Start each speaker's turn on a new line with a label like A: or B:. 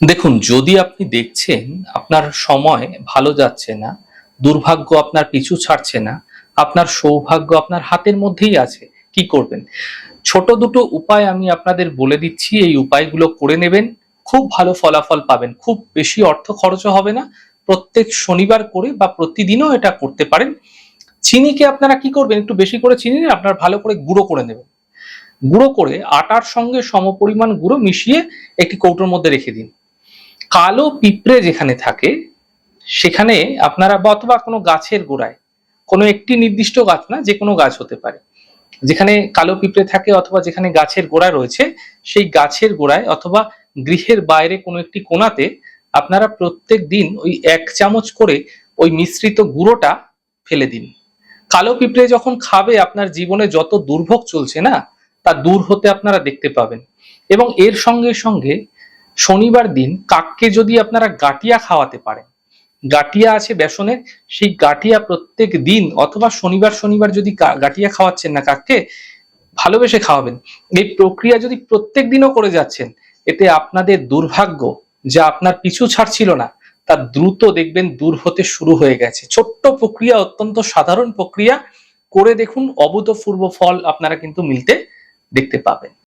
A: দেখুন, যদি আপনি দেখছেন আপনার সময় ভালো যাচ্ছে না, দুর্ভাগ্য আপনার পিছু ছাড়ছে না, আপনার সৌভাগ্য আপনার হাতের মধ্যেই আছে, কি করবেন? ছোট দুটো উপায় আমি আপনাদের বলে দিচ্ছি, এই উপায়গুলো করে নেবেন। খুব ভালো ফলাফল পাবেন। খুব বেশি অর্থ খরচও হবে না। প্রত্যেক শনিবার করে বা প্রতিদিনও এটা করতে পারেন। চিনিকে আপনারা কি করবেন? একটু বেশি করে চিনি নিয়ে আপনারা ভালো করে গুঁড়ো করে নেবেন। গুঁড়ো করে আটার সঙ্গে সমপরিমাণ গুঁড়ো মিশিয়ে একটি কৌটোর মধ্যে রেখে দিন। কালো পিঁপড়ে যেখানে থাকে সেখানে আপনারা বা অথবা কোনো গাছের গোড়ায়, কোনো একটি নির্দিষ্ট গাছ না, যে কোনো গাছ হতে পারে, যেখানে কালো পিঁপড়ে থাকে অথবা যেখানে গাছের গোড়া রয়েছে, সেই গাছের গোড়ায় অথবা গৃহের বাইরে কোনো একটি কোণাতে আপনারা প্রত্যেক দিন ওই 1 চামচ করে ওই মিশ্রিত গুঁড়োটা ফেলে দিন। কালো পিঁপড়ে যখন খাবে আপনার জীবনে যত দুর্ভোগ চলছে না, তা দূর হতে আপনারা দেখতে পাবেন। এবং এর সঙ্গে সঙ্গে শনিবার দিন কাককে যদি আপনারা গাঁটিয়া খাওয়াতে পারেন, গাঁটিয়া আছে বেসনের, সেই গাঁটিয়া প্রত্যেক দিন অথবা শনিবার শনিবার যদি গাঁটিয়া খাওয়াচ্ছেন না কাককে, ভালোবেসে খাওয়াবেন। এই প্রক্রিয়া যদি প্রত্যেক দিনও করে যাচ্ছেন, এতে আপনাদের দুর্ভাগ্য যা আপনার পিছু ছাড়ছিল না, তা দ্রুত দেখবেন দূর হতে শুরু হয়ে গেছে। ছোট্ট প্রক্রিয়া, অত্যন্ত সাধারণ প্রক্রিয়া, করে দেখুন, অভূতপূর্ব ফল আপনারা কিন্তু মিলতে দেখতে পাবেন।